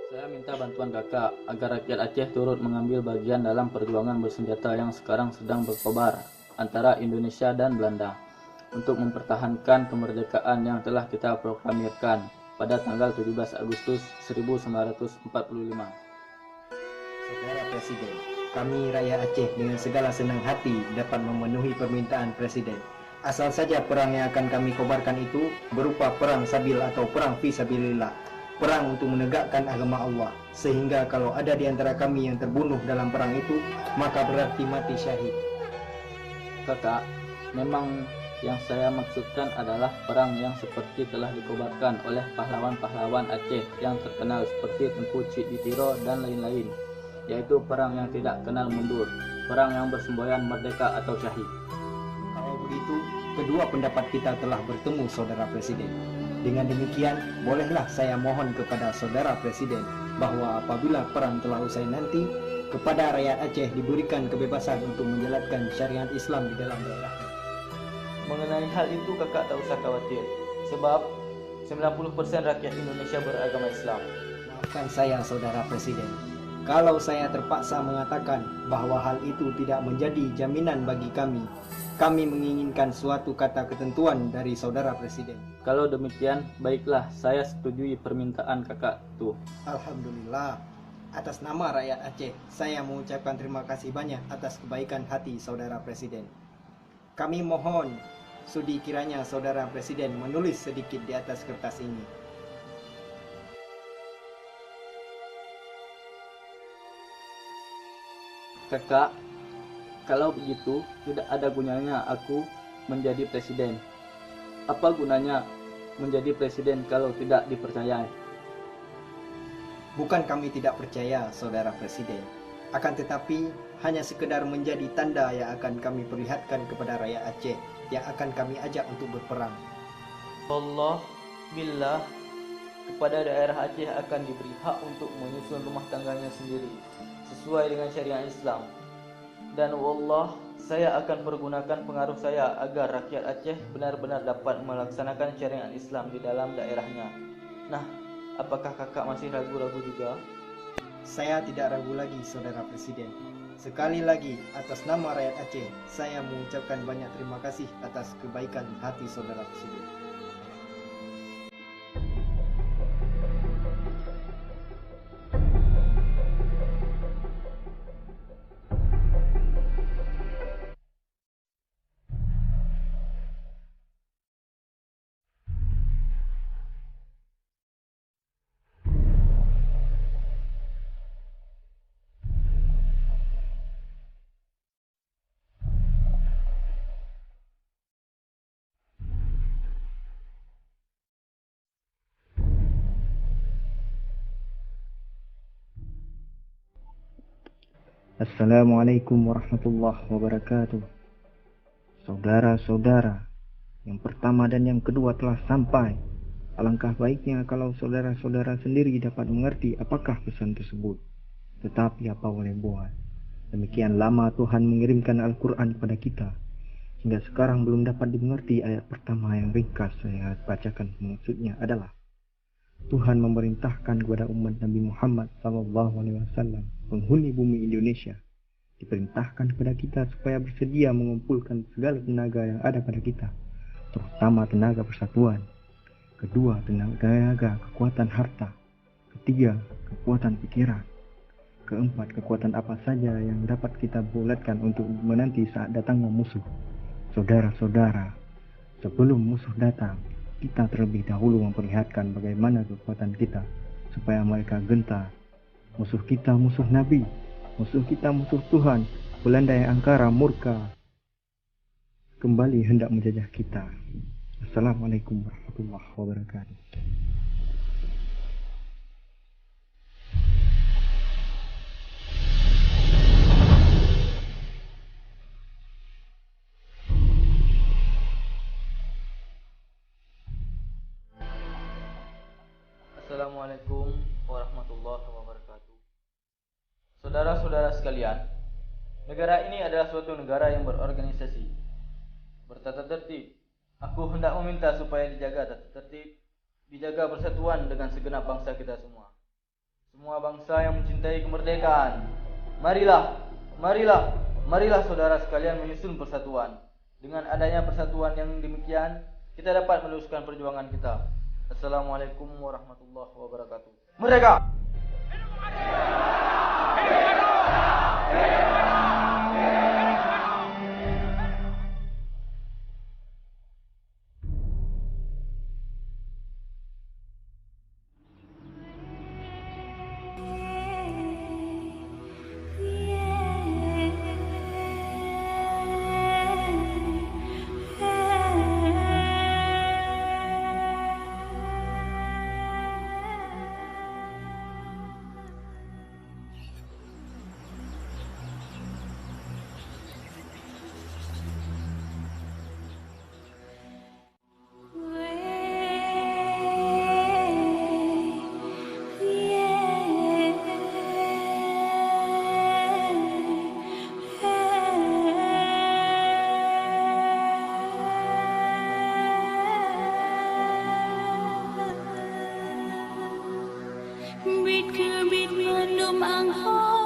Saya minta bantuan kakak agar rakyat Aceh turut mengambil bagian dalam perjuangan bersenjata yang sekarang sedang berkobar antara Indonesia dan Belanda untuk mempertahankan kemerdekaan yang telah kita proklamirkan pada tanggal 17 Agustus 1945. Saudara Presiden, kami rakyat Aceh dengan segala senang hati dapat memenuhi permintaan Presiden. Asal saja perang yang akan kami kobarkan itu berupa perang sabil atau perang fisabilillah, perang untuk menegakkan agama Allah, sehingga kalau ada di antara kami yang terbunuh dalam perang itu, maka berarti mati syahid. Kakak, memang yang saya maksudkan adalah perang yang seperti telah dikobarkan oleh pahlawan-pahlawan Aceh yang terkenal seperti Tengku Cik Ditiro dan lain-lain, yaitu perang yang tidak kenal mundur, perang yang bersemboyan merdeka atau syahid. Kalau begitu, kedua pendapat kita telah bertemu, Saudara Presiden. Dengan demikian, bolehlah saya mohon kepada Saudara Presiden bahwa apabila perang telah usai nanti, kepada rakyat Aceh diberikan kebebasan untuk menjalankan syariat Islam di dalam daerahnya. Mengenai hal itu kakak tak usah khawatir, sebab 90% rakyat Indonesia beragama Islam. Maafkan saya, Saudara Presiden. Kalau saya terpaksa mengatakan bahwa hal itu tidak menjadi jaminan bagi kami menginginkan suatu kata ketentuan dari Saudara Presiden. Kalau demikian, baiklah, saya setujui permintaan kakak itu. Alhamdulillah. Atas nama rakyat Aceh, saya mengucapkan terima kasih banyak atas kebaikan hati Saudara Presiden. Kami mohon sudi kiranya Saudara Presiden menulis sedikit di atas kertas ini. Kakak, kalau begitu tidak ada gunanya aku menjadi presiden. Apa gunanya menjadi presiden kalau tidak dipercayai? Bukan kami tidak percaya, Saudara Presiden. Akan tetapi, hanya sekedar menjadi tanda yang akan kami perlihatkan kepada rakyat Aceh yang akan kami ajak untuk berperang. Allah, billah, kepada daerah Aceh akan diberi hak untuk menyusun rumah tangganya sendiri sesuai dengan syariat Islam. Dan wallah, saya akan pergunakan pengaruh saya agar rakyat Aceh benar-benar dapat melaksanakan syariat Islam di dalam daerahnya. Nah, apakah kakak masih ragu-ragu juga? Saya tidak ragu lagi, Saudara Presiden. Sekali lagi, atas nama rakyat Aceh, saya mengucapkan banyak terima kasih atas kebaikan hati Saudara Presiden. Assalamualaikum warahmatullahi wabarakatuh. Saudara-saudara, yang pertama dan yang kedua telah sampai. Alangkah baiknya kalau saudara-saudara sendiri dapat mengerti apakah pesan tersebut. Tetapi apa boleh buat? Demikian lama Tuhan mengirimkan Al-Quran kepada kita, hingga sekarang belum dapat dimengerti. Ayat pertama yang ringkas saya bacakan maksudnya adalah Tuhan memerintahkan kepada umat Nabi Muhammad SAW, penghuni bumi Indonesia, diperintahkan kepada kita supaya bersedia mengumpulkan segala tenaga yang ada pada kita, terutama tenaga persatuan. Kedua, tenaga kekuatan harta. Ketiga, kekuatan pikiran. Keempat, kekuatan apa saja yang dapat kita bulatkan untuk menanti saat datangnya musuh. Saudara-saudara, sebelum musuh datang, kita terlebih dahulu memperlihatkan bagaimana kekuatan kita, supaya mereka gentar. Musuh kita musuh Nabi, musuh kita musuh Tuhan. Belanda yang angkara murka kembali hendak menjajah kita. Assalamualaikum warahmatullahi wabarakatuh. Assalamualaikum warahmatullahi wabarakatuh. Saudara-saudara sekalian, negara ini adalah suatu negara yang berorganisasi, bertata tertib. Aku hendak meminta supaya dijaga tata tertib, dijaga persatuan dengan segenap bangsa kita semua. semua bangsa yang mencintai kemerdekaan. Marilah saudara sekalian menyusun persatuan. Dengan adanya persatuan yang demikian, kita dapat meneruskan perjuangan kita. Assalamualaikum warahmatullahi wabarakatuh. Merdeka! Biết cứ biết ngàn đêm áng khói